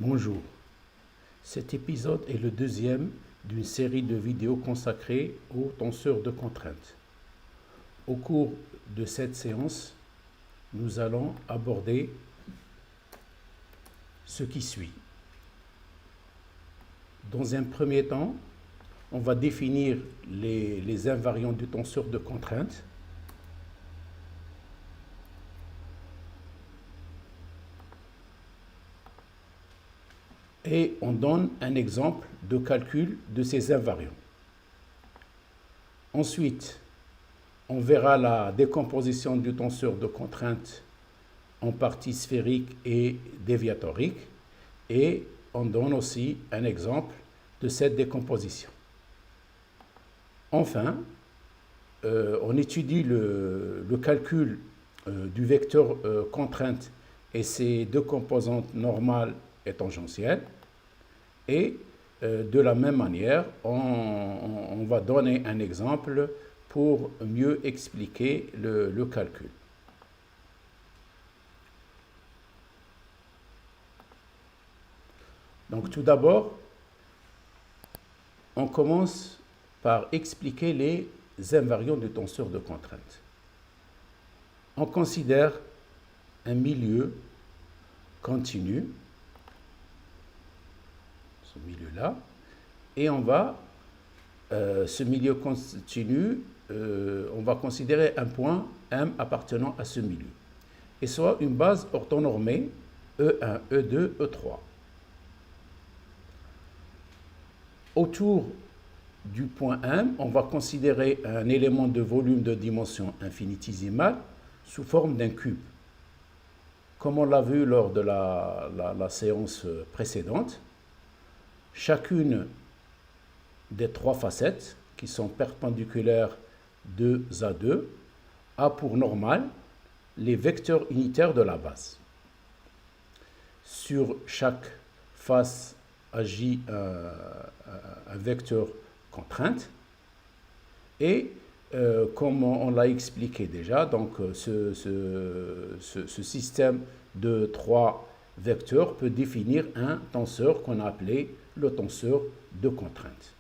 Bonjour, cet épisode est le deuxième d'une série de vidéos consacrées aux tenseurs de contraintes. Au cours de cette séance, nous allons aborder ce qui suit. Dans un premier temps, on va définir les invariants du tenseur de contraintes. Et on donne un exemple de calcul de ces invariants. Ensuite, on verra la décomposition du tenseur de contraintes en parties sphériques et déviatoriques. Et on donne aussi un exemple de cette décomposition. Enfin, on étudie le calcul du vecteur contrainte et ses deux composantes normales et tangentielles. Et de la même manière, on va donner un exemple pour mieux expliquer le calcul. Donc tout d'abord, on commence par expliquer les invariants du tenseur de contrainte. On considère un milieu continu, ce milieu-là, et on va, ce milieu continu, on va considérer un point M appartenant à ce milieu, et soit une base orthonormée E1, E2, E3. Autour du point M, on va considérer un élément de volume de dimension infinitésimale sous forme d'un cube. Comme on l'a vu lors de la séance précédente, chacune des trois facettes qui sont perpendiculaires 2 à 2 a pour normale les vecteurs unitaires de la base. Sur chaque face agit un vecteur contrainte et comme on l'a expliqué déjà, donc ce système de trois vecteurs peut définir un tenseur qu'on a appelé le tenseur de contrainte.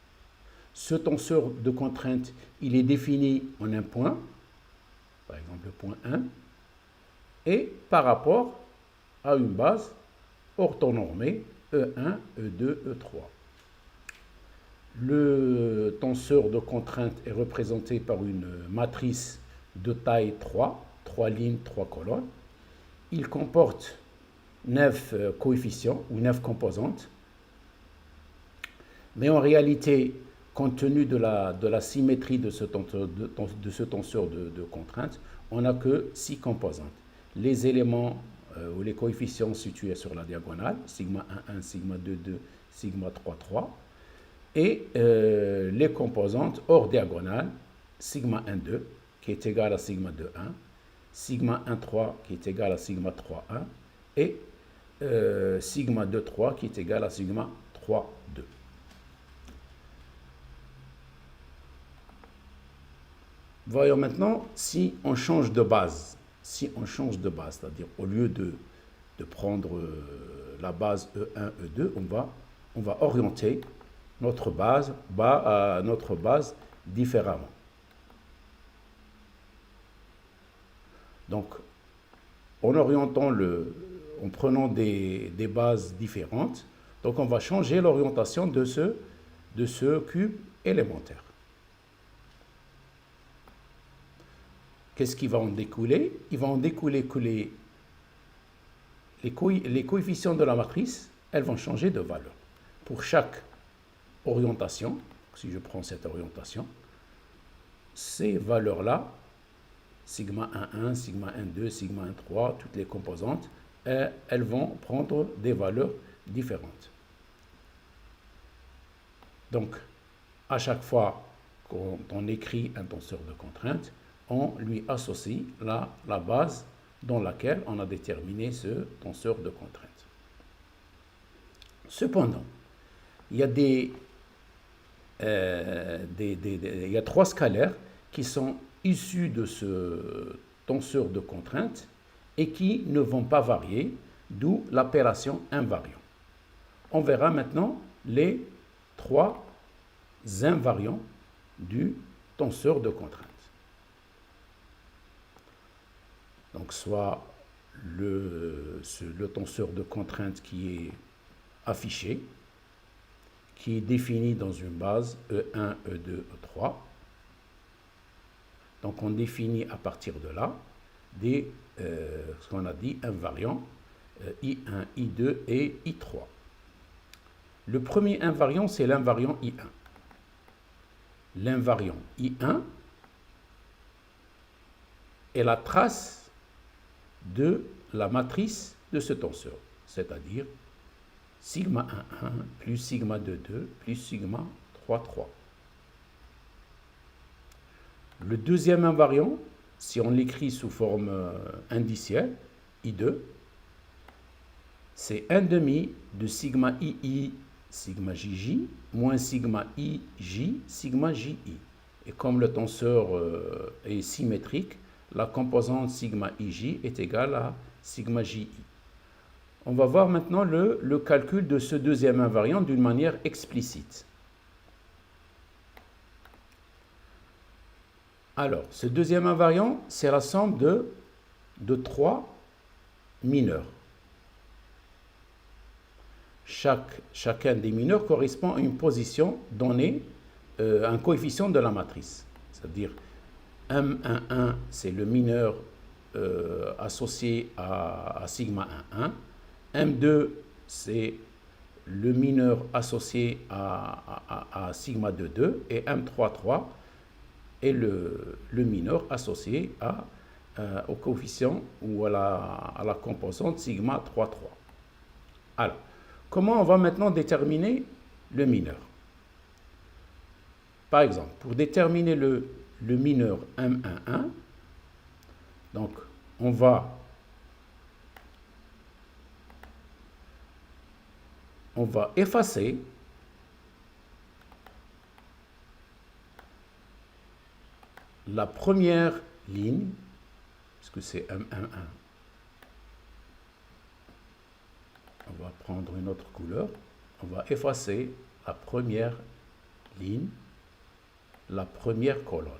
Ce tenseur de contrainte, il est défini en un point, par exemple le point 1, et par rapport à une base orthonormée E1, E2, E3. Le tenseur de contrainte est représenté par une matrice de taille 3, 3 lignes, 3 colonnes. Il comporte 9 coefficients ou 9 composantes. Mais en réalité, compte tenu de la symétrie de ce tenseur de contrainte, on n'a que 6 composantes. Les éléments ou les coefficients situés sur la diagonale, sigma 1, 1, sigma 2, 2, sigma 3, 3, et les composantes hors diagonale, sigma 1, 2, qui est égal à sigma 2, 1, sigma 1, 3, qui est égal à sigma 3, 1, et sigma 2, 3, qui est égal à sigma 3, 2. Voyons maintenant si on change de base. Si on change de base, c'est-à-dire au lieu de prendre la base E1, E2, on va orienter notre base différemment. Donc, en orientant en prenant des bases différentes, donc on va changer l'orientation de ce cube élémentaire. Qu'est-ce qui va en découler? Il va en découler que les coefficients de la matrice, elles vont changer de valeur. Pour chaque orientation, si je prends cette orientation, ces valeurs-là, sigma 1, 1, sigma 1, 2, sigma 1, 3, toutes les composantes, elles vont prendre des valeurs différentes. Donc, à chaque fois qu'on écrit un tenseur de contrainte, on lui associe la base dans laquelle on a déterminé ce tenseur de contrainte. Cependant, il y a il y a trois scalaires qui sont issus de ce tenseur de contrainte et qui ne vont pas varier, d'où l'appellation invariant. on verra maintenant les trois invariants du tenseur de contrainte. Donc soit le tenseur de contrainte qui est affiché, qui est défini dans une base E1, E2, E3. Donc on définit à partir de là ce qu'on a dit invariants I1, I2 et I3. Le premier invariant, c'est l'invariant I1. L'invariant I1 est la trace de la matrice de ce tenseur, c'est-à-dire sigma 1, 1 plus sigma 2, 2 plus sigma 3, 3. Le deuxième invariant, si on l'écrit sous forme indicielle, I2, c'est 1 demi de sigma II, sigma JJ, moins sigma IJ, sigma JI. Et comme le tenseur est symétrique, la composante sigma IJ est égale à sigma JI. On va voir maintenant le calcul de ce deuxième invariant d'une manière explicite. Alors, ce deuxième invariant, c'est la somme de trois mineurs. Chacun des mineurs correspond à une position donnée, un coefficient de la matrice. C'est-à-dire, M11, c'est le mineur associé à sigma 1,1. M2, c'est le mineur associé à sigma 2,2. Et M33 est le mineur associé au coefficient ou à la composante sigma 3,3. Alors, comment on va maintenant déterminer le mineur? Par exemple, pour déterminer le mineur M11, donc on va effacer la première ligne, puisque c'est M11. On va prendre une autre couleur. On va effacer la première ligne, la première colonne.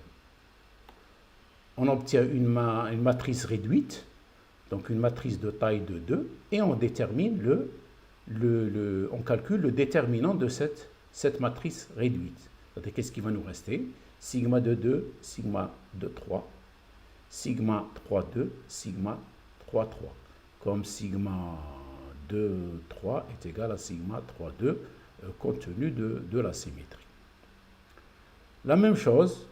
On obtient une matrice réduite, donc une matrice de taille de 2, et on détermine on calcule le déterminant de cette matrice réduite. Qu'est-ce qui va nous rester? Sigma 2,2, sigma 2,3, sigma 3,2, sigma 3,3. Comme sigma 2,3 est égal à sigma 3,2 compte tenu de la symétrie. La même chose,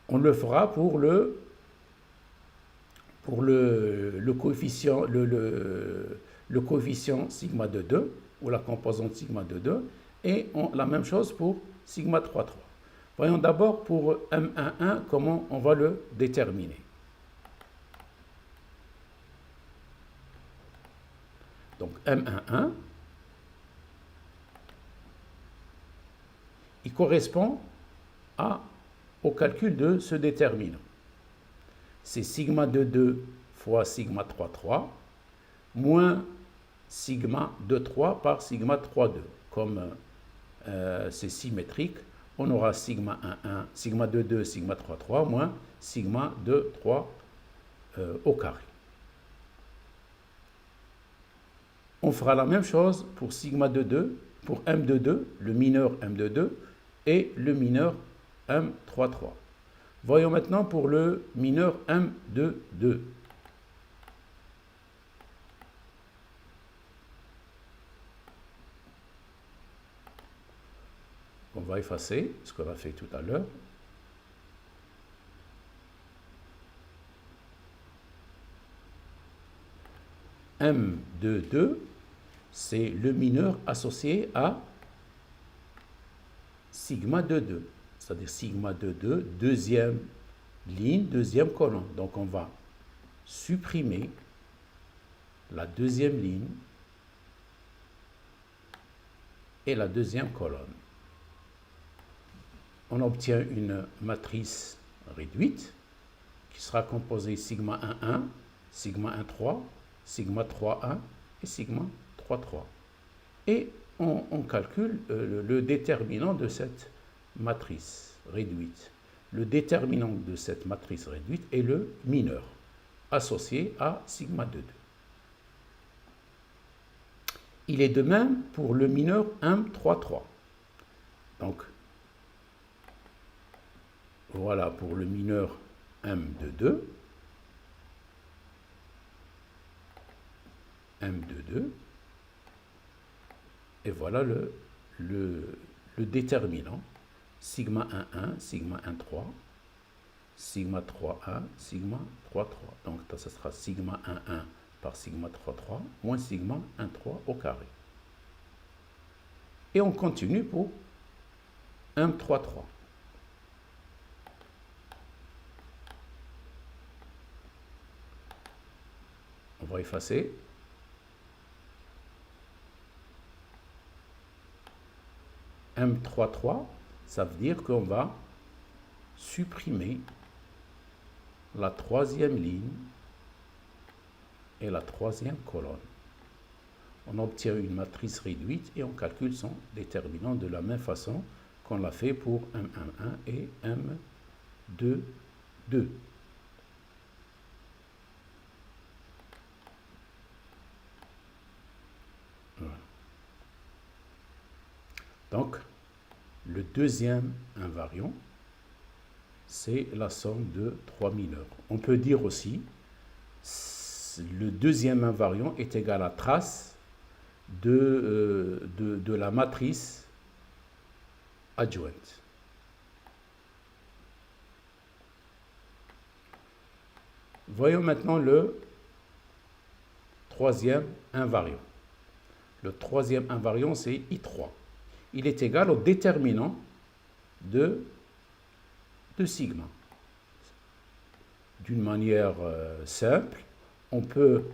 on le fera pour le coefficient, le coefficient sigma 2,2 ou la composante sigma 2,2 et la même chose pour sigma 3,3. Voyons d'abord pour M11 comment on va le déterminer. Donc M11, il correspond au calcul de ce déterminant. C'est sigma 2,2 fois sigma 3,3 moins sigma 2,3 par sigma 3,2. Comme c'est symétrique, on aura sigma 1,1, sigma 2,2, sigma 3,3 moins sigma 2,3 au carré. On fera la même chose pour sigma 2,2, pour M2,2, le mineur M2,2 et le mineur M3,3. Voyons maintenant pour le mineur M2,2. On va effacer ce qu'on a fait tout à l'heure. M2,2, c'est le mineur associé à sigma 2,2. C'est-à-dire sigma 2,2, deuxième ligne, deuxième colonne. Donc on va supprimer la deuxième ligne et la deuxième colonne. On obtient une matrice réduite qui sera composée sigma 1,1, sigma 1,3, sigma 3,1 et sigma 3,3. et on calcule le déterminant de cette matrice réduite. Le déterminant de cette matrice réduite est le mineur, associé à sigma de 2. Il est de même pour le mineur M33. Donc, voilà pour le mineur M de 2. M de 2. Et voilà le déterminant. Sigma 1,1, sigma 1,3, sigma 3,1, sigma 3,3. Donc, ça sera sigma 1,1 par sigma 3,3 moins sigma 1,3 au carré. Et on continue pour M3,3. On va effacer. M3,3, ça veut dire qu'on va supprimer la troisième ligne et la troisième colonne. On obtient une matrice réduite et on calcule son déterminant de la même façon qu'on l'a fait pour M1,1 et M2,2. Voilà. Donc, le deuxième invariant, c'est la somme de 3 mineurs. On peut dire aussi, le deuxième invariant est égal à trace de la matrice adjointe. Voyons maintenant le troisième invariant. Le troisième invariant, c'est I3. Il est égal au déterminant de sigma. D'une manière simple, on peut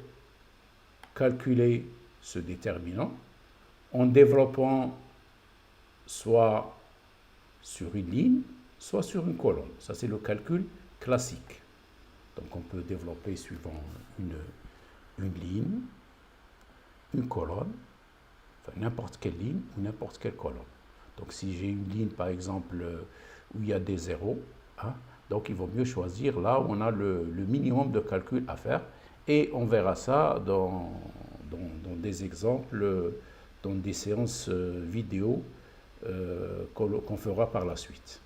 calculer ce déterminant en développant soit sur une ligne, soit sur une colonne. Ça, c'est le calcul classique. Donc, on peut développer suivant une ligne, une colonne, enfin n'importe quelle ligne ou n'importe quelle colonne. Donc, si j'ai une ligne, par exemple, où il y a des zéros, hein, donc il vaut mieux choisir là où on a le minimum de calcul à faire. Et on verra ça dans des exemples, dans des séances vidéo qu'on fera par la suite.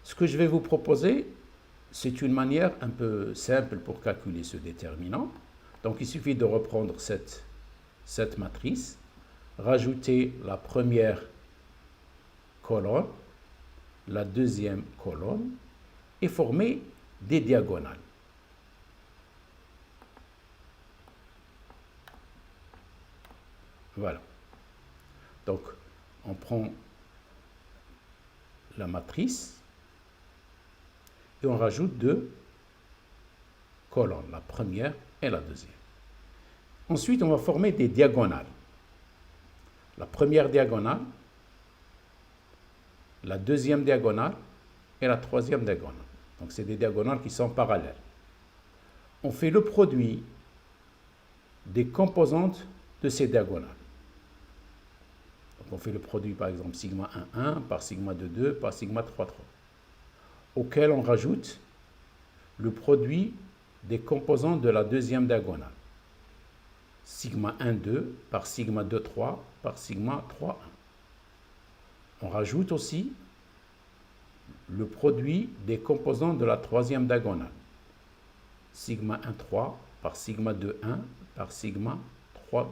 Ce que je vais vous proposer, c'est une manière un peu simple pour calculer ce déterminant. Donc, il suffit de reprendre cette matrice, rajouter la première colonne, la deuxième colonne, et former des diagonales. Voilà. Donc, on prend la matrice et on rajoute deux colonnes, la première et la deuxième. Ensuite, on va former des diagonales. La première diagonale, la deuxième diagonale et la troisième diagonale. Donc, c'est des diagonales qui sont parallèles. On fait le produit des composantes de ces diagonales. Donc, on fait le produit, par exemple, sigma 1,1 par sigma 2,2 par sigma 3,3, auquel on rajoute le produit des composantes de la deuxième diagonale. Sigma 1,2 par sigma 2,3 par sigma 3,1. On rajoute aussi le produit des composantes de la troisième diagonale. Sigma 1,3 par sigma 2,1 par sigma 3,2.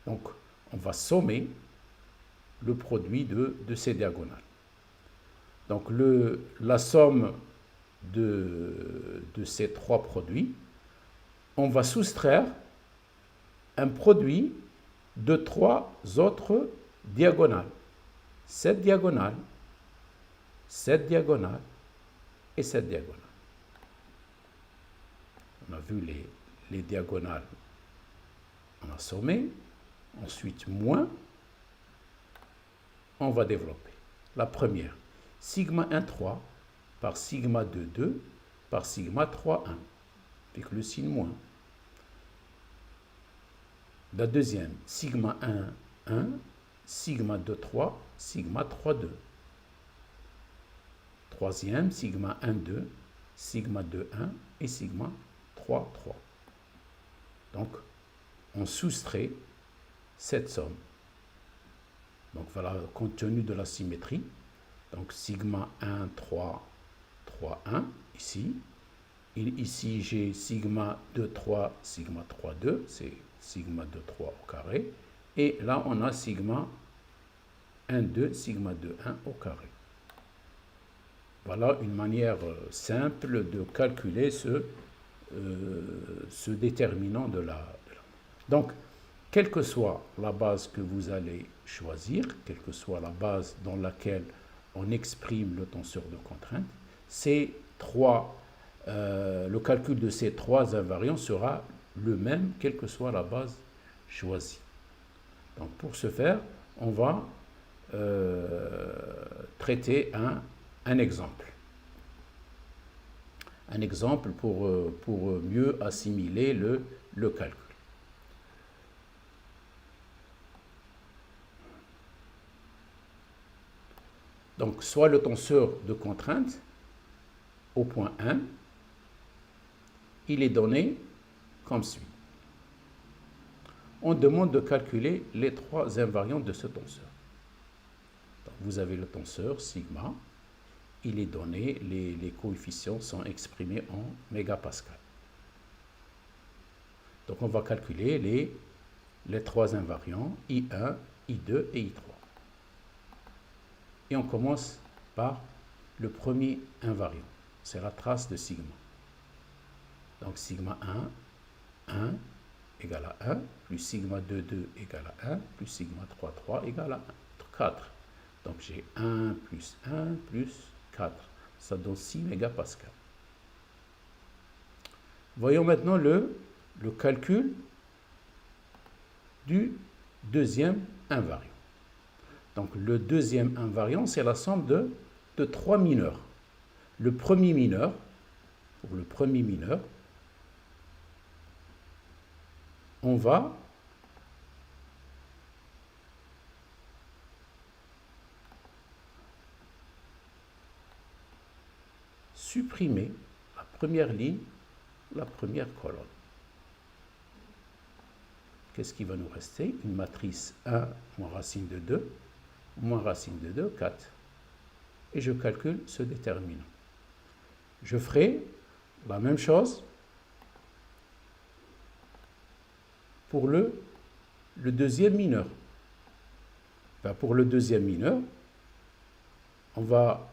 Donc, on va sommer le produit de ces diagonales. Donc, la somme de ces trois produits, on va soustraire un produit de trois autres diagonales. Cette diagonale, cette diagonale et cette diagonale. On a vu les diagonales, on a sommé. Ensuite, moins, on va développer. La première, sigma 1,3 par sigma 2,2 par sigma 3,1, avec le signe moins. La deuxième, sigma 1, 1, sigma 2, 3, sigma 3, 2. Troisième, sigma 1, 2, sigma 2, 1 et sigma 3, 3. Donc, on soustrait cette somme. Donc, voilà, compte tenu de la symétrie. Donc, sigma 1, 3, 3, 1, ici. Ici, j'ai sigma 2, 3, sigma 3, 2. C'est sigma 2, 3 au carré. Et là, on a sigma 1, 2, sigma 2, 1 au carré. Voilà une manière simple de calculer ce déterminant de la... Donc, quelle que soit la base que vous allez choisir, quelle que soit la base dans laquelle on exprime le tenseur de contrainte, le calcul de ces trois invariants sera le même, quelle que soit la base choisie. Donc, pour ce faire, on va traiter un exemple. Un exemple pour mieux assimiler le calcul. Donc, soit le tenseur de contrainte au point 1, il est donné comme suit. On demande de calculer les trois invariants de ce tenseur. Donc, vous avez le tenseur sigma, il est donné, les coefficients sont exprimés en mégapascal. Donc, on va calculer les trois invariants, I1, I2 et I3. Et on commence par le premier invariant, c'est la trace de sigma. Donc, sigma 1, 1 égale à 1, plus sigma 2, 2 égale à 1, plus sigma 3, 3 égale à 4. Donc, j'ai 1 plus 4. Ça donne 6 mégapascales. Voyons maintenant le calcul du deuxième invariant. Donc, le deuxième invariant, c'est la somme de trois mineurs. Le premier mineur, pour le premier mineur, on va supprimer la première ligne, la première colonne. Qu'est-ce qui va nous rester? Une matrice 1 moins racine de 2, moins racine de 2, 4. Et je calcule ce déterminant. Je ferai la même chose pour le deuxième mineur. Enfin, pour le deuxième mineur, on va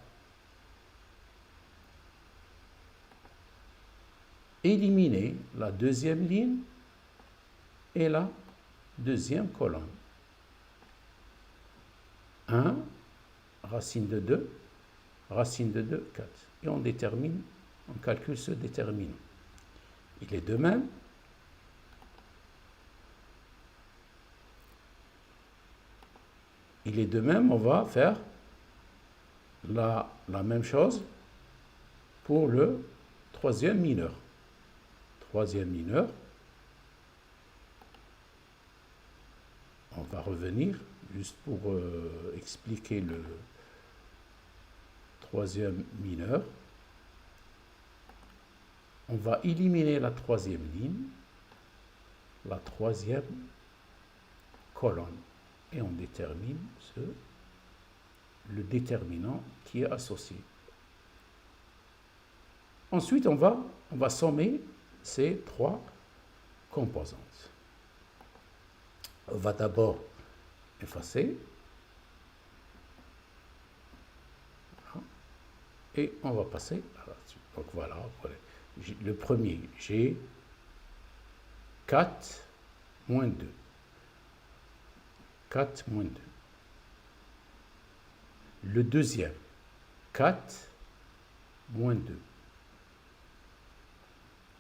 éliminer la deuxième ligne et la deuxième colonne. 1, racine de 2, racine de 2, 4. Et on calcule ce déterminant. Il est de même on va faire la même chose pour le troisième mineur. Troisième mineur, on va revenir juste pour expliquer le troisième mineur. On va éliminer la troisième ligne, la troisième colonne, et on détermine le déterminant qui est associé. Ensuite, on va sommer ces trois composantes. On va d'abord effacer. Et on va passer là-dessus. Donc voilà, le premier, j'ai 4 moins 2. 4 moins 2. Le deuxième, 4 moins 2.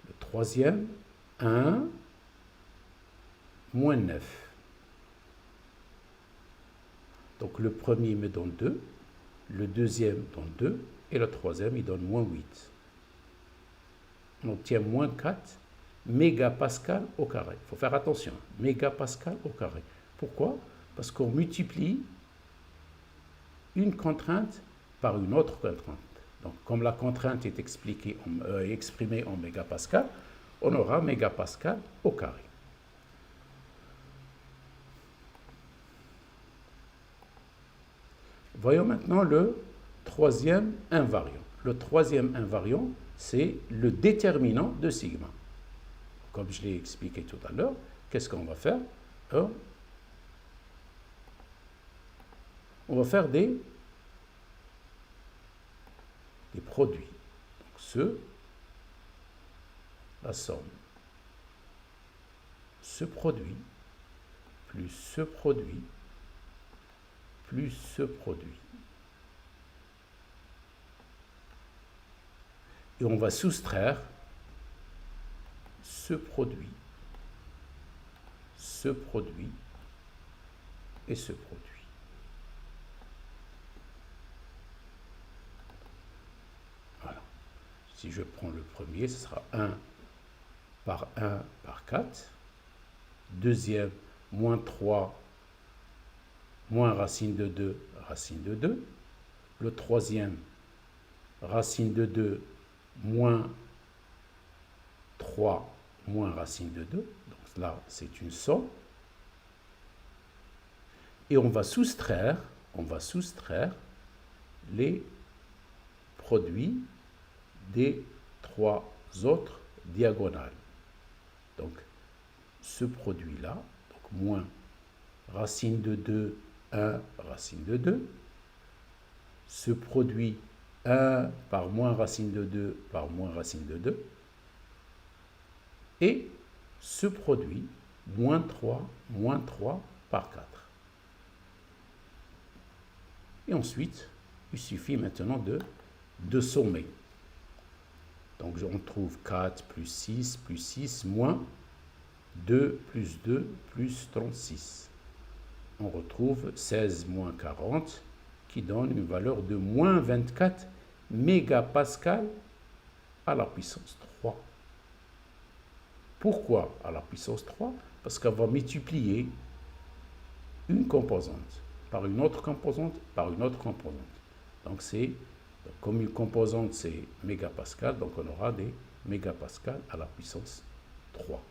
Le troisième, 1 moins 9. Donc le premier me donne 2, le deuxième donne 2, et le troisième il donne moins 8. On obtient moins 4 mégapascal au carré. Il faut faire attention, mégapascal au carré. Pourquoi? Parce qu'on multiplie une contrainte par une autre contrainte. Donc, comme la contrainte est exprimée en mégapascal, on aura mégapascal au carré. Voyons maintenant le troisième invariant. Le troisième invariant, c'est le déterminant de sigma. Comme je l'ai expliqué tout à l'heure, qu'est-ce qu'on va faire? On va faire des produits. Donc, la somme, ce produit, plus ce produit, plus ce produit. Et on va soustraire ce produit et ce produit. Voilà. Si je prends le premier, ce sera 1 par 4. Deuxième, moins 3, moins racine de 2, racine de 2. Le troisième, racine de 2, moins 3, moins racine de 2. Donc là, c'est une somme. Et on va soustraire les produits des 3 autres diagonales. Donc, ce produit-là, donc moins racine de 2, 1, racine de 2. Ce produit 1 par moins racine de 2 par moins racine de 2. Et ce produit moins 3 par 4. Et ensuite, il suffit maintenant de sommer. Donc, on trouve 4 plus 6 moins 2 plus 2 plus 36. On retrouve 16 moins 40 qui donne une valeur de moins 24 mégapascal à la puissance 3. Pourquoi à la puissance 3? Parce qu'elle va multiplier une composante par une autre composante par une autre composante. Donc, comme une composante, c'est mégapascal, donc on aura des mégapascal à la puissance 3.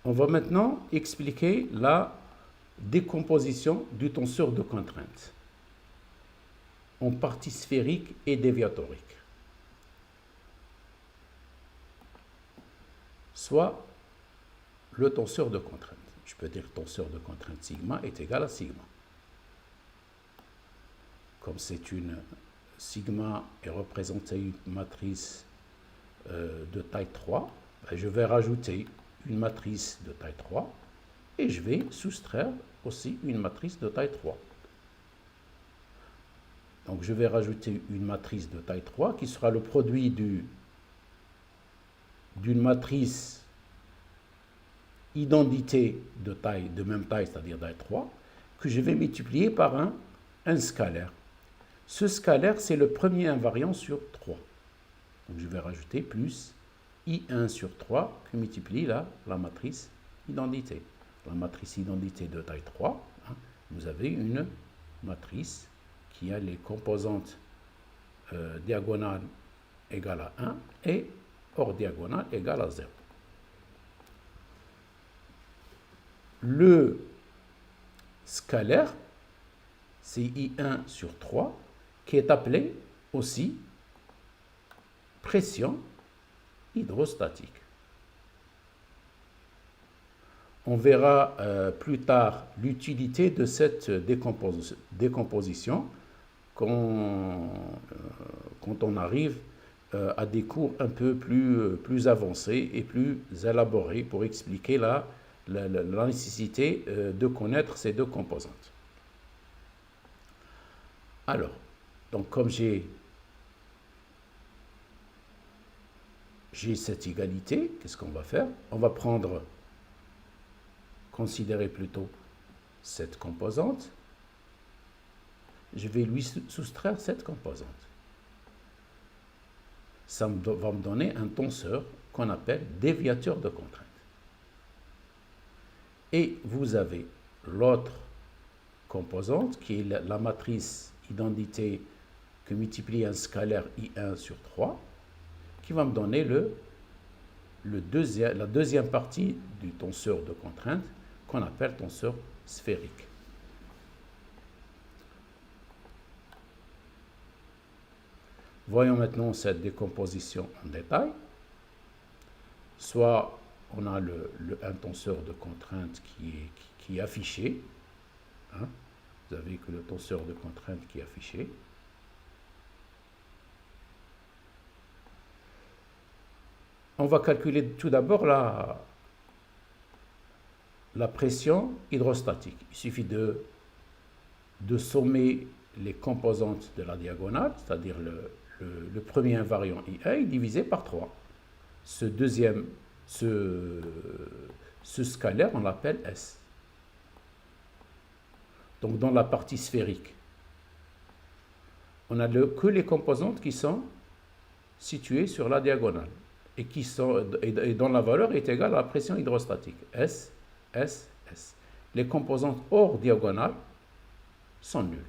On va maintenant expliquer la décomposition du tenseur de contrainte en parties sphériques et déviatoriques. Soit le tenseur de contrainte. Je peux dire tenseur de contrainte sigma est égal à sigma. Comme c'est une sigma est représentée une matrice de taille 3, je vais rajouter une matrice de taille 3 et je vais soustraire aussi une matrice de taille 3. Donc je vais rajouter une matrice de taille 3 qui sera le produit d'une matrice identité de même taille, c'est-à-dire taille 3, que je vais multiplier par un scalaire. Ce scalaire, c'est le premier invariant sur 3. Donc je vais rajouter plus I1 sur 3 qui multiplie la matrice identité. La matrice identité de taille 3, vous avez une matrice qui a les composantes diagonales égales à 1 et hors diagonale égale à 0. Le scalaire, c'est I1 sur 3, qui est appelé aussi pression hydrostatique. On verra plus tard l'utilité de cette décomposition quand on arrive à des cours un peu plus avancés et plus élaborés pour expliquer la nécessité de connaître ces deux composantes. Alors, donc comme j'ai cette égalité, qu'est-ce qu'on va faire? On va considérer plutôt cette composante. Je vais lui soustraire cette composante. Ça va me donner un tenseur qu'on appelle déviateur de contrainte. Et vous avez l'autre composante qui est la matrice identité que multiplie un scalaire I1 sur 3 qui va me donner la deuxième partie du tenseur de contrainte qu'on appelle tenseur sphérique. Voyons maintenant cette décomposition en détail. Soit on a un tenseur de contrainte qui est affiché. Hein. Vous avez que le tenseur de contrainte qui est affiché. On va calculer tout d'abord la pression hydrostatique. Il suffit de sommer les composantes de la diagonale, c'est-à-dire le premier invariant IA divisé par 3. Ce scalaire, on l'appelle S. Donc dans la partie sphérique, on n'a que les composantes qui sont situées sur la diagonale et dont la valeur est égale à la pression hydrostatique. S, S, S. Les composantes hors diagonale sont nulles.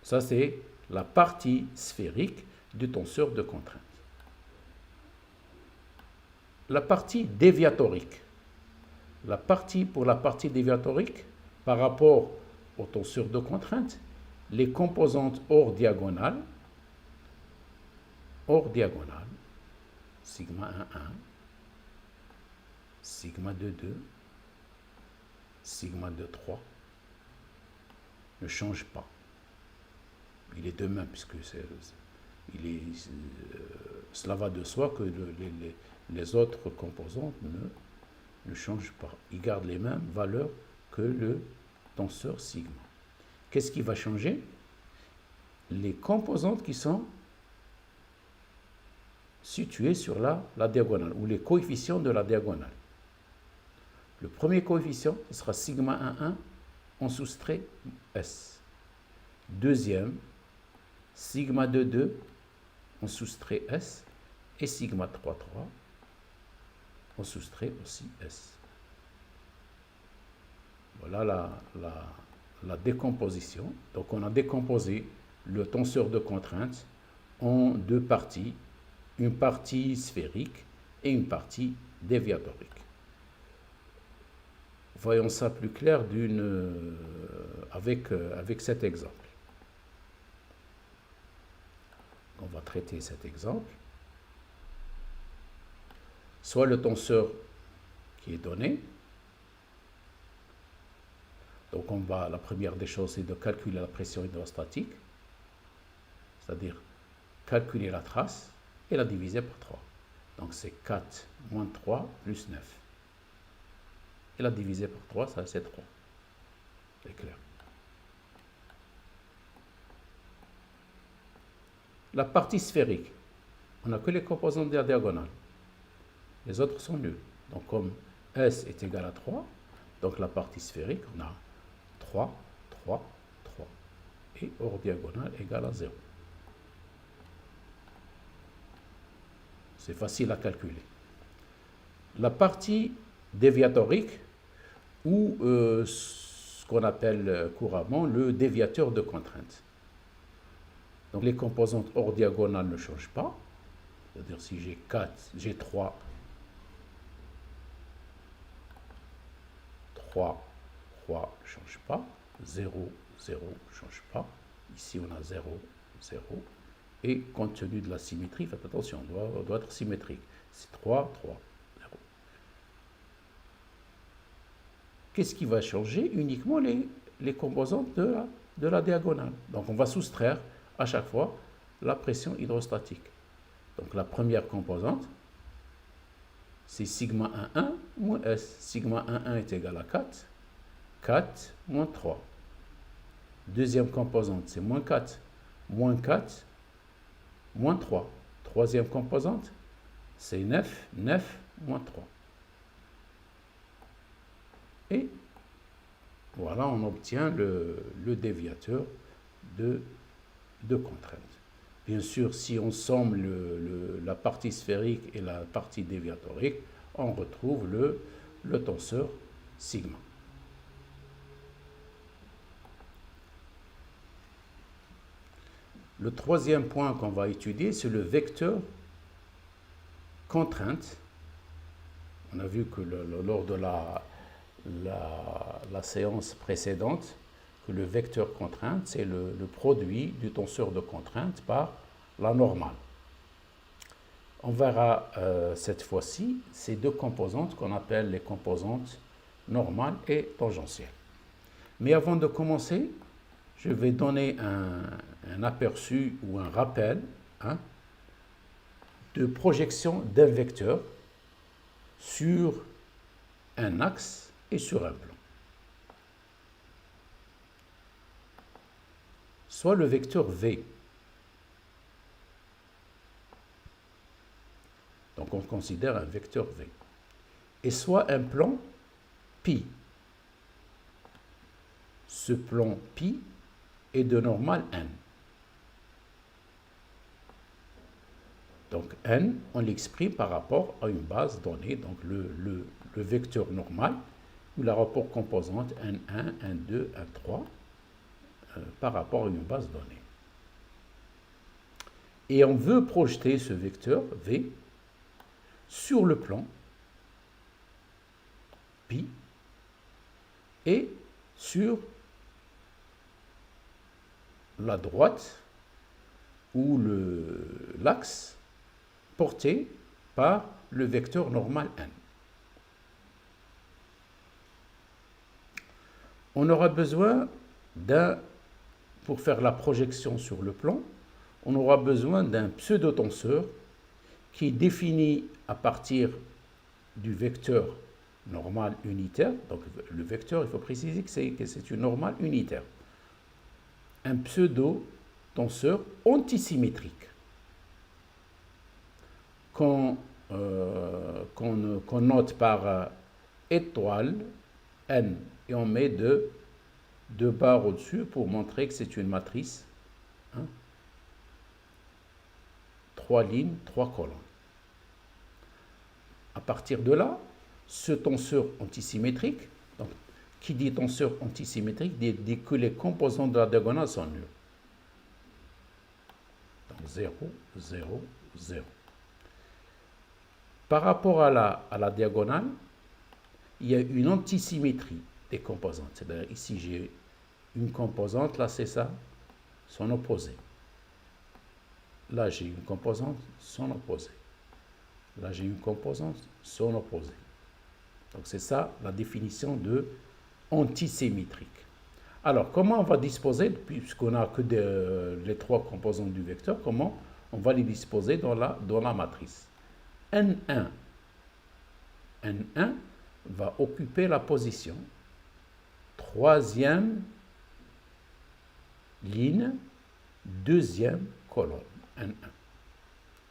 Ça, c'est la partie sphérique du tenseur de contrainte. La partie déviatorique. Pour la partie déviatorique, par rapport au tenseur de contrainte, les composantes hors diagonale, sigma 1,1, sigma 2,2, sigma 2,3, ne changent pas. Il est de même, puisque cela va de soi que les autres composantes ne changent pas. Ils gardent les mêmes valeurs que le tenseur sigma. Qu'est-ce qui va changer? Les composantes qui sont situées sur la diagonale, ou les coefficients de la diagonale. Le premier coefficient sera sigma 1,1, on soustrait S. Deuxième, sigma 2,2, on soustrait S. Et sigma 3,3, on soustrait aussi S. Voilà la décomposition. Donc on a décomposé le tenseur de contrainte en deux parties, une partie sphérique et une partie déviatorique. Voyons ça plus clair avec cet exemple. On va traiter cet exemple. Soit le tenseur qui est donné. Donc la première des choses, c'est de calculer la pression hydrostatique, c'est-à-dire calculer la trace et la diviser par 3. Donc c'est 4 moins 3 plus 9. Et la diviser par 3, ça c'est 3. C'est clair. La partie sphérique, on n'a que les composantes de la diagonale. Les autres sont nuls. Donc comme S est égal à 3, donc la partie sphérique, on a 3, 3, 3. Et hors diagonale égale à 0. C'est facile à calculer. La partie déviatorique, ou ce qu'on appelle couramment le déviateur de contrainte. Donc les composantes hors diagonale ne changent pas. C'est-à-dire si j'ai 3, 3 ne change pas, 0, 0 ne change pas, ici on a 0, 0, et compte tenu de la symétrie, faites attention, on doit être symétrique, c'est 3, 3, 0. Qu'est-ce qui va changer? Uniquement les composantes de la diagonale. Donc on va soustraire à chaque fois la pression hydrostatique. Donc la première composante, c'est sigma 1,1 moins S. Sigma 1,1 est égal à 4. 4 moins 3. Deuxième composante, c'est moins 4. Moins 4, moins 3. Troisième composante, c'est 9. 9, moins 3. Et voilà, on obtient le déviateur de contrainte. Bien sûr, si on somme la partie sphérique et la partie déviatorique, on retrouve le tenseur sigma. Le troisième point qu'on va étudier, c'est le vecteur contrainte. On a vu que lors de la séance précédente, que le vecteur contrainte, c'est le produit du tenseur de contrainte par la normale. On verra cette fois-ci ces deux composantes qu'on appelle les composantes normales et tangentielles. Mais avant de commencer, je vais donner un aperçu ou un rappel de projection d'un vecteur sur un axe et sur un plan. Soit le vecteur V. Donc on considère un vecteur V. Et soit un plan pi. Ce plan pi est de normale n. Donc n, on l'exprime par rapport à une base donnée, donc le vecteur normal, ou la rapport composante n1, n2, n3, par rapport à une base donnée. Et on veut projeter ce vecteur V sur le plan pi et sur la droite ou l'axe porté par le vecteur normal n. On aura besoin pour faire la projection sur le plan, on aura besoin d'un pseudo-tenseur qui est défini à partir du vecteur normal unitaire. Donc le vecteur, il faut préciser que c'est une normale unitaire. Un pseudo-tenseur antisymétrique qu'on note par étoile n et on met deux barres au-dessus pour montrer que c'est une matrice. 3 lignes, 3 colonnes. À partir de là, ce tenseur antisymétrique, donc, qui dit tenseur antisymétrique, dit que les composants de la diagonale sont nuls. Donc 0, 0, 0. Par rapport à la diagonale, il y a une antisymétrie des composantes. C'est-à-dire ici j'ai une composante, là c'est ça, son opposé. Là j'ai une composante, son opposé. Là j'ai une composante, son opposé. Donc c'est ça la définition de antisymétrique. Alors comment on va disposer, puisqu'on n'a que les trois composantes du vecteur, comment on va les disposer dans la matrice? N1 va occuper la position troisième ligne, deuxième colonne, N1.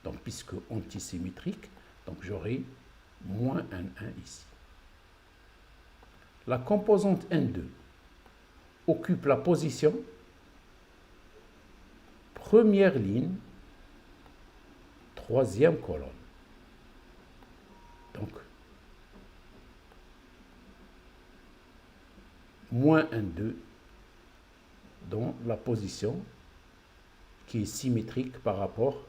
Donc, puisque antisymétrique, donc j'aurai moins N1 ici. La composante N2 occupe la position première ligne, troisième colonne. Donc, moins N2 dans la position qui est symétrique par rapport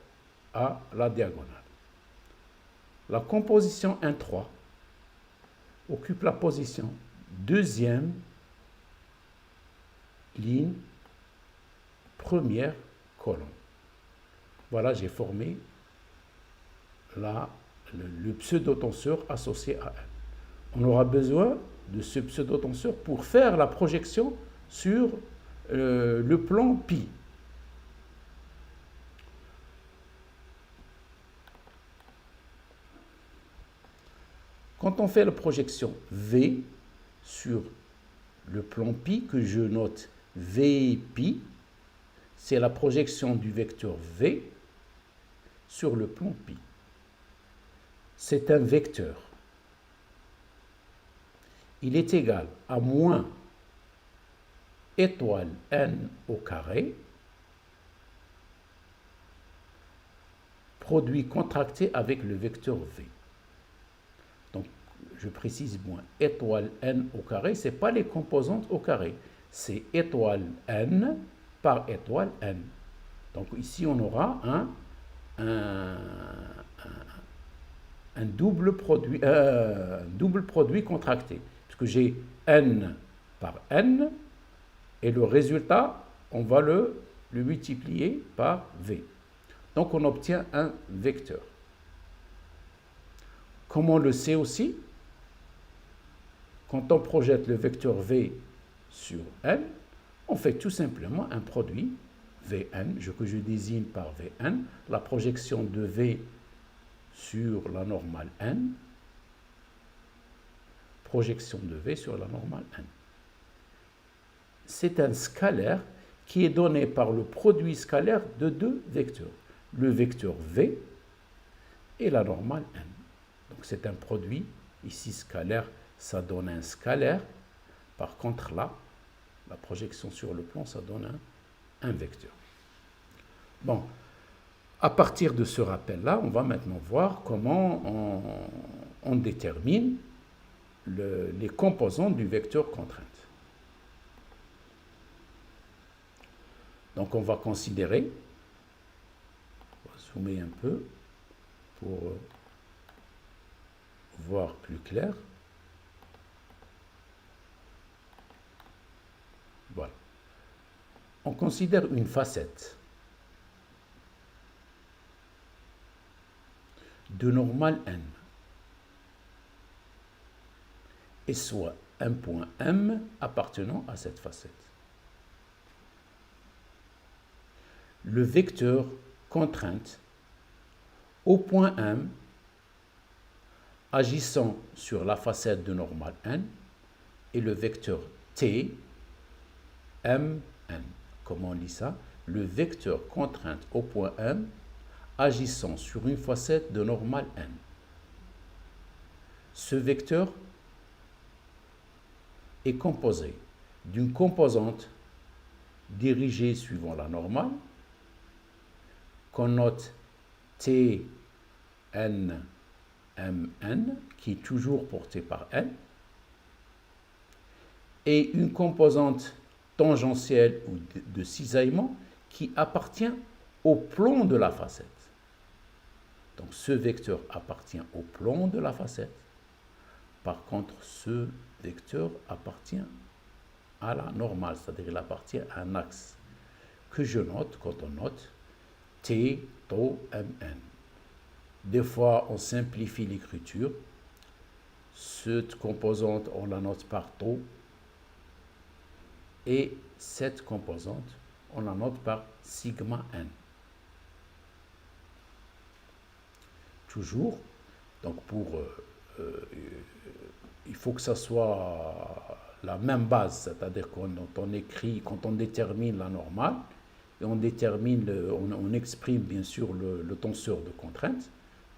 à la diagonale. La composition N3 occupe la position deuxième ligne, première colonne. Voilà, j'ai formé le pseudo-tenseur associé à N. On aura besoin de ce pseudo-tenseur pour faire la projection sur le plan pi. Quand on fait la projection V sur le plan pi, que je note Vπ, c'est la projection du vecteur V sur le plan π. C'est un vecteur. Il est égal à moins étoile n au carré, produit contracté avec le vecteur V. Donc, je précise moins étoile n au carré, ce n'est pas les composantes au carré, c'est étoile n par étoile n. Donc ici, on aura un double produit contracté, puisque j'ai n par n, et le résultat, on va le multiplier par V. Donc on obtient un vecteur. Comme on le sait aussi, quand on projette le vecteur V sur n, on fait tout simplement un produit Vn, que je désigne par Vn, la projection de V sur la normale n, projection de V sur la normale n. C'est un scalaire qui est donné par le produit scalaire de deux vecteurs, le vecteur V et la normale n. Donc c'est un produit, ici scalaire, ça donne un scalaire. Par contre là, la projection sur le plan, ça donne un vecteur. Bon, à partir de ce rappel-là, on va maintenant voir comment on détermine les composants du vecteur contrainte. Donc on va considérer, on va zoomer un peu pour voir plus clair. Voilà. On considère une facette de normale n et soit un point M appartenant à cette facette. Le vecteur contrainte au point M agissant sur la facette de normale n et le vecteur T Mn. Comment on lit ça? Le vecteur contrainte au point M agissant sur une facette de normale n. Ce vecteur est composé d'une composante dirigée suivant la normale, qu'on note T, N, Mn, qui est toujours portée par n, et une composante tangentielle ou de cisaillement qui appartient au plomb de la facette. Donc ce vecteur appartient au plomb de la facette. Par contre, ce vecteur appartient à la normale, c'est-à-dire il appartient à un axe que je note quand on note T, Tau, Mn. Des fois, on simplifie l'écriture. Cette composante, on la note par Tau. Et cette composante, on la note par sigma n. Toujours, donc il faut que ça soit la même base, c'est-à-dire quand on écrit, quand on détermine la normale, et on détermine, on exprime bien sûr le tenseur de contrainte.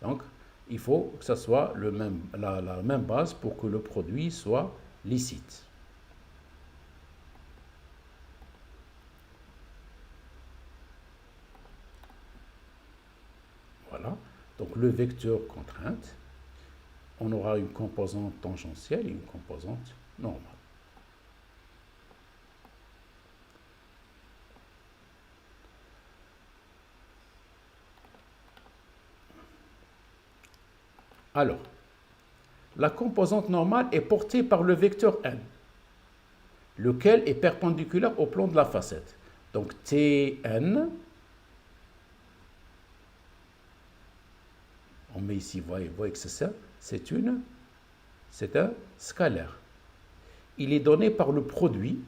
Donc, il faut que ça soit la même base pour que le produit soit licite. Voilà. Donc, le vecteur contrainte, on aura une composante tangentielle et une composante normale. Alors, la composante normale est portée par le vecteur n, lequel est perpendiculaire au plan de la facette. Donc, Tn, on met ici, vous voyez que c'est ça, c'est un scalaire. Il est donné par le produit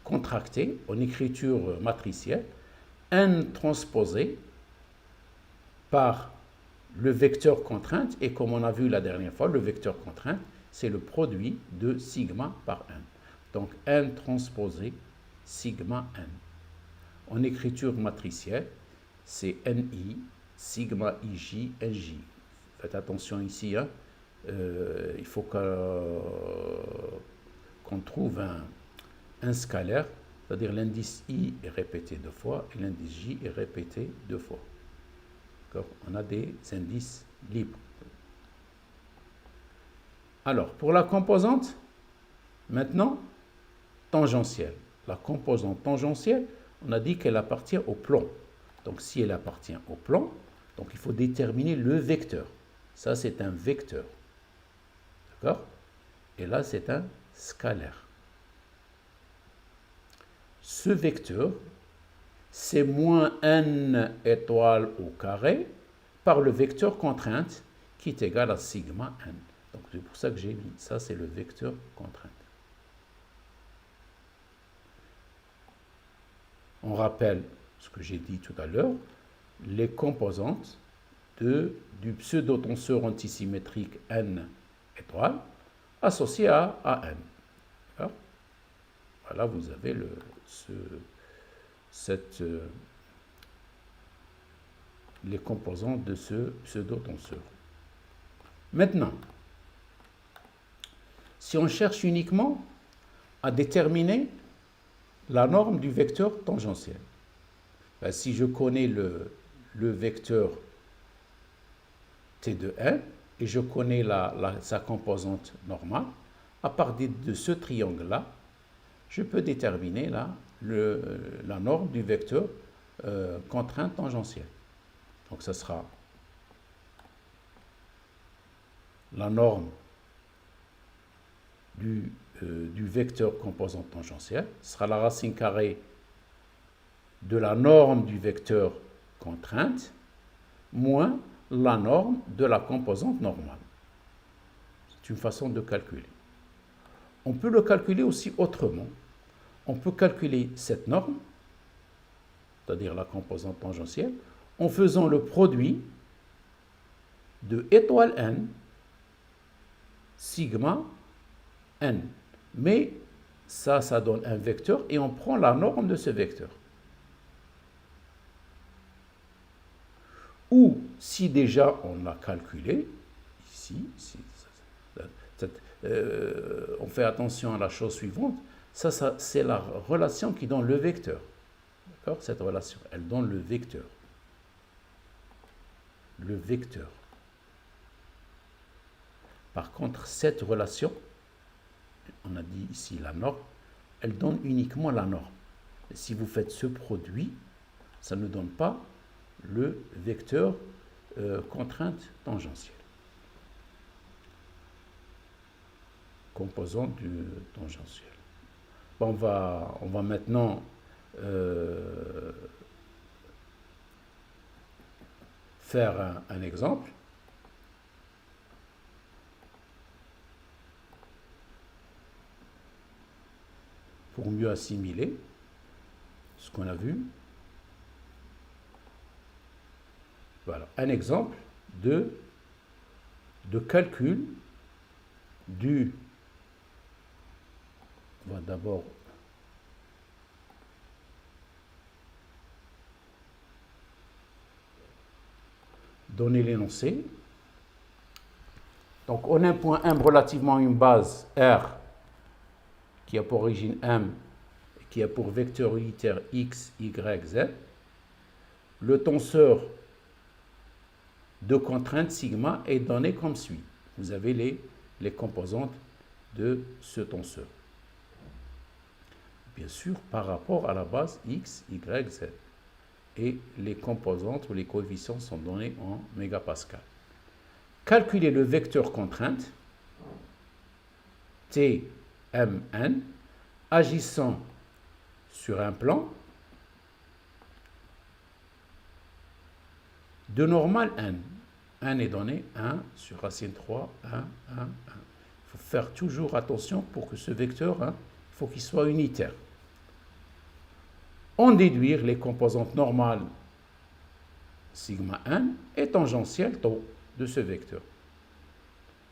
contracté en écriture matricielle, n transposé par le vecteur contrainte, et comme on a vu la dernière fois, le vecteur contrainte, c'est le produit de sigma par n. Donc n transposé sigma n. En écriture matricielle, c'est ni, sigma ij, nj. Faites attention ici, hein. Il faut qu'on trouve un scalaire, c'est-à-dire l'indice i est répété 2 fois et l'indice j est répété 2 fois. On a des indices libres. Alors, pour la composante, maintenant, tangentielle. La composante tangentielle, on a dit qu'elle appartient au plan. Donc, si elle appartient au plan, donc il faut déterminer le vecteur. Ça, c'est un vecteur. D'accord? Et là, c'est un scalaire. Ce vecteur, c'est moins n étoile au carré par le vecteur contrainte qui est égal à sigma n. Donc, c'est pour ça que j'ai mis ça, c'est le vecteur contrainte. On rappelle ce que j'ai dit tout à l'heure, les composantes du pseudo-tenseur antisymétrique n étoile associé à n. Alors, voilà, vous avez les composantes de ce pseudo-tenseur. Maintenant, si on cherche uniquement à déterminer la norme du vecteur tangentiel, ben, si je connais le vecteur t de n et je connais sa composante normale, à partir de ce triangle-là, je peux déterminer la norme du vecteur contrainte tangentielle. Donc, ce sera la norme du vecteur composante tangentielle, ce sera la racine carrée de la norme du vecteur contrainte moins la norme de la composante normale. C'est une façon de calculer. On peut le calculer aussi autrement. On peut calculer cette norme, c'est-à-dire la composante tangentielle, en faisant le produit de étoile n, sigma n. Mais ça donne un vecteur et on prend la norme de ce vecteur. Ou si déjà on l'a calculé, ici, on fait attention à la chose suivante, ça c'est la relation qui donne le vecteur. D'accord? Cette relation, elle donne le vecteur. Le vecteur. Par contre, cette relation, on a dit ici la norme, elle donne uniquement la norme. Et si vous faites ce produit, ça ne donne pas le vecteur contrainte tangentielle. Composante du tangentiel. Bon, on va maintenant faire un exemple. Pour mieux assimiler ce qu'on a vu. Voilà, un exemple de calcul du... On va d'abord donner l'énoncé. Donc, on a un point M relativement à une base R qui a pour origine M et qui a pour vecteur unitaire X, Y, Z. Le tenseur de contrainte sigma est donné comme suit. Vous avez les composantes de ce tenseur. Bien sûr, par rapport à la base X, Y, Z. Et les composantes ou les coefficients sont donnés en mégapascal. Calculez le vecteur contrainte, T, M, N, agissant sur un plan de normale n. n est donné 1 sur racine 3, 1, 1, 1. Il faut faire toujours attention pour que ce vecteur, il faut qu'il soit unitaire. En déduire les composantes normales sigma n et tangentielle tau de ce vecteur.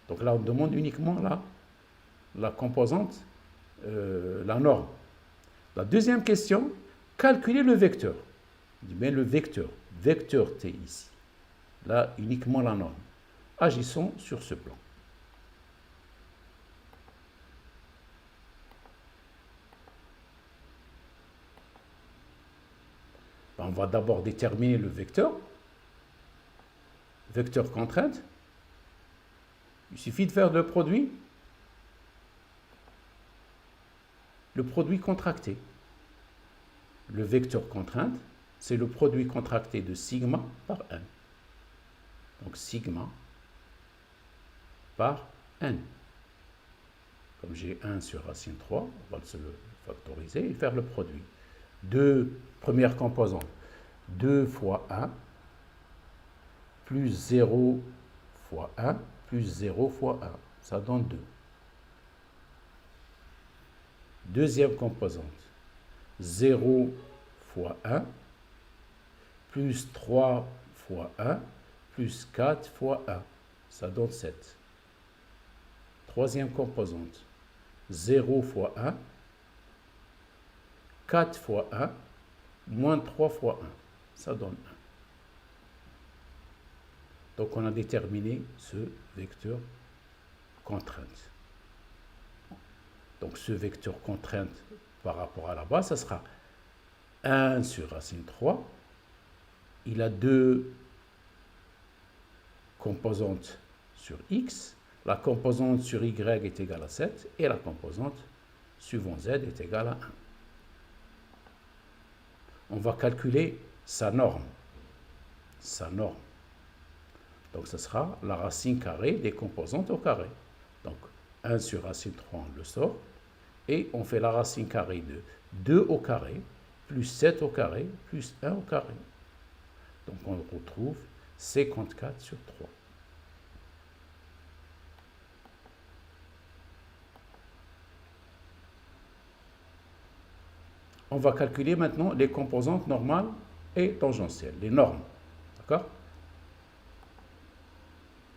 Donc là, on demande uniquement la composante, la norme. La deuxième question, calculer le vecteur. On dit bien le vecteur t ici. Là, uniquement la norme. Agissons sur ce plan. On va d'abord déterminer le vecteur contrainte. Il suffit de faire le produit contracté. Le vecteur contrainte, c'est le produit contracté de sigma par n. Donc sigma par n. Comme j'ai 1 sur racine 3, on va se le factoriser et faire le produit. Première composante, 2 fois 1, plus 0 fois 1, plus 0 fois 1. Ça donne 2. Deuxième composante, 0 fois 1, plus 3 fois 1, plus 4 fois 1. Ça donne 7. Troisième composante, 0 fois 1, 4 fois 1, moins 3 fois 1. Ça donne 1. Donc on a déterminé ce vecteur contrainte. Donc ce vecteur contrainte par rapport à la base, ça sera 1 sur racine 3. Il a 2 composantes sur x. La composante sur y est égale à 7 et la composante suivant z est égale à 1. On va calculer sa norme. Donc ce sera la racine carrée des composantes au carré. Donc 1 sur racine 3, on le sort. Et on fait la racine carrée de 2 au carré, plus 7 au carré, plus 1 au carré. Donc on retrouve 54 sur 3. On va calculer maintenant les composantes normales et tangentielles, les normes. D'accord?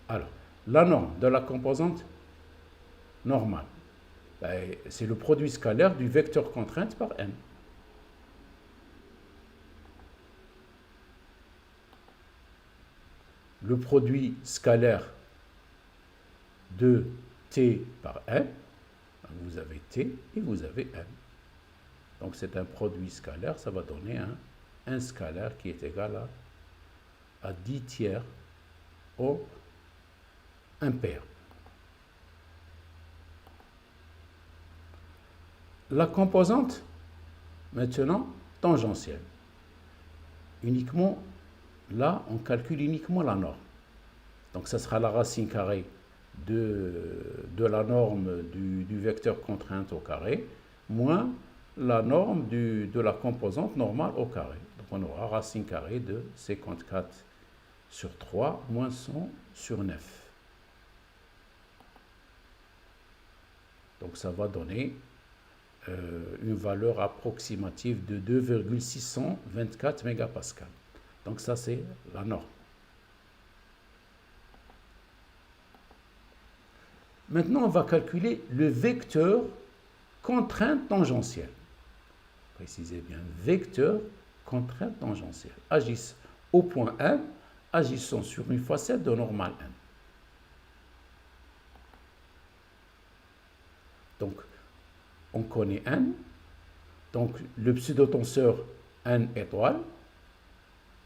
Alors, la norme de la composante normale, c'est le produit scalaire du vecteur contrainte par n. Le produit scalaire de t par n, vous avez t et vous avez n. Donc c'est un produit scalaire, ça va donner un scalaire qui est égal à 10 tiers au impair. La composante, maintenant, tangentielle. Uniquement, là, on calcule uniquement la norme. Donc ça sera la racine carrée de la norme du vecteur contrainte au carré, moins la norme de la composante normale au carré. Donc on aura racine carrée de 54 sur 3 moins 100 sur 9. Donc ça va donner une valeur approximative de 2,624 mégapascal. Donc ça c'est la norme. Maintenant on va calculer le vecteur contrainte tangentielle. Précisez bien, vecteur contrainte tangentielle. Agissent au point n, agissons sur une facette de normale n. Donc, on connaît n. Donc, le pseudo-tenseur n étoile,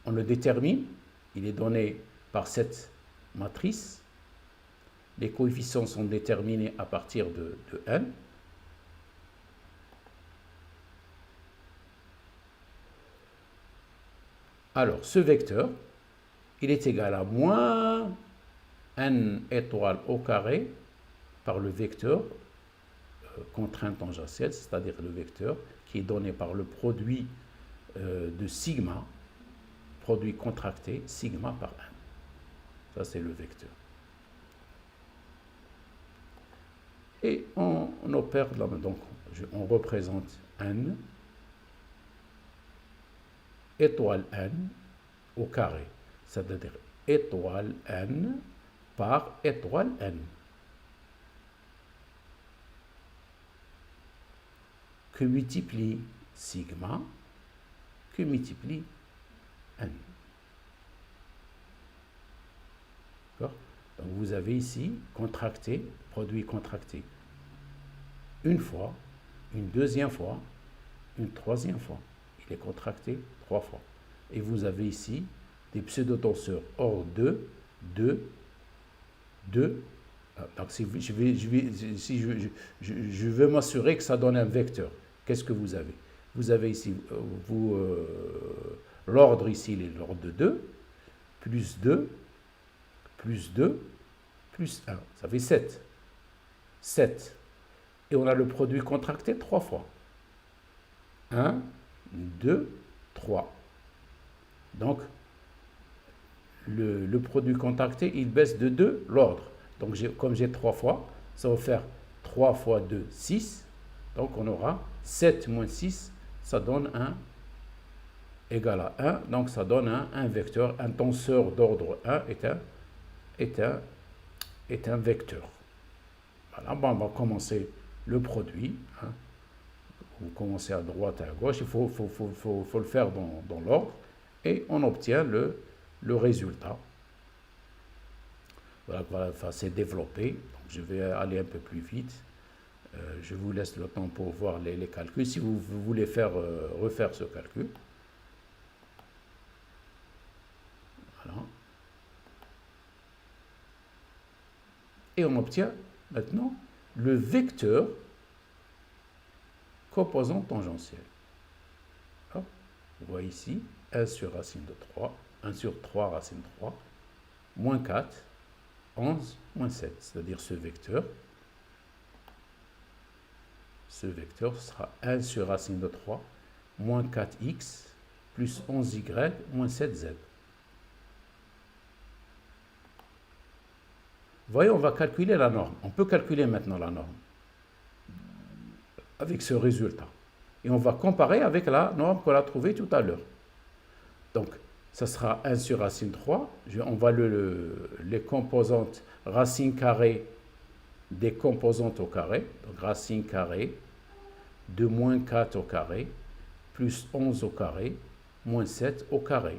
on le détermine. Il est donné par cette matrice. Les coefficients sont déterminés à partir de n. Alors, ce vecteur, il est égal à moins n étoile au carré par le vecteur contrainte tangentielle, c'est-à-dire le vecteur qui est donné par le produit de sigma, produit contracté, sigma par n. Ça, c'est le vecteur. Et on opère, donc on représente n, étoile n au carré, c'est-à-dire étoile n par étoile n, que multiplie sigma que multiplie n. D'accord? Donc vous avez ici contracté, produit contracté une fois, une deuxième fois, une troisième fois. Il est contracté 3 fois. Et vous avez ici des pseudo-tenseurs hors 2, 2, 2. Donc si je veux m'assurer que ça donne un vecteur, qu'est-ce que vous avez? Vous avez ici, l'ordre ici, il est l'ordre de 2, plus 2, plus 2, plus 1. Ça fait 7. 7. Et on a le produit contracté 3 fois. 1, 2, 3. Donc, le produit contracté, il baisse de 2 l'ordre. Donc, comme j'ai 3 fois, ça va faire 3 fois 2, 6. Donc, on aura 7 moins 6, ça donne 1 égal à 1. Donc, ça donne un vecteur. Un tenseur d'ordre 1 est un vecteur. Voilà, bon, on va commencer le produit. Hein. Vous commencez à droite et à gauche. Il faut le faire dans l'ordre. Et on obtient le résultat. Voilà, c'est développé. Donc, je vais aller un peu plus vite. Je vous laisse le temps pour voir les calculs. Si vous voulez refaire ce calcul. Voilà. Et on obtient maintenant le vecteur composant tangentiel. Vous voyez ici, 1 sur racine de 3, 1 sur 3 racine de 3, moins 4, 11, moins 7. C'est-à-dire ce vecteur sera 1 sur racine de 3, moins 4x, plus 11y, moins 7z. Vous voyez, on va calculer la norme. On peut calculer maintenant la norme avec ce résultat. Et on va comparer avec la norme qu'on a trouvée tout à l'heure. Donc, ça sera 1 sur racine 3. On va les composantes racine carrée des composantes au carré. Donc, racine carrée de moins 4 au carré, plus 11 au carré, moins 7 au carré.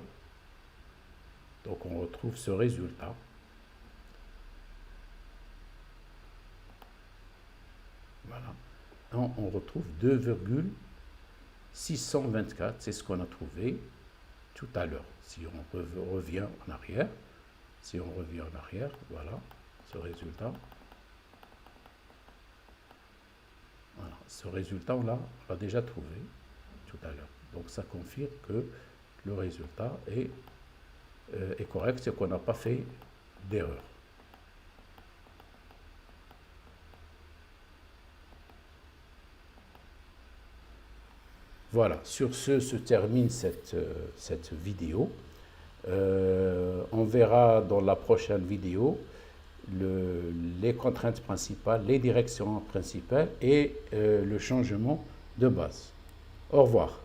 Donc, on retrouve ce résultat. Voilà. On retrouve 2,624. C'est ce qu'on a trouvé tout à l'heure. Si on revient en arrière, voilà ce résultat. Voilà, ce résultat, on l'a déjà trouvé tout à l'heure. Donc ça confirme que le résultat est correct, c'est qu'on n'a pas fait d'erreur. Voilà, sur ce se termine cette vidéo. On verra dans la prochaine vidéo les contraintes principales, les directions principales et le changement de base. Au revoir.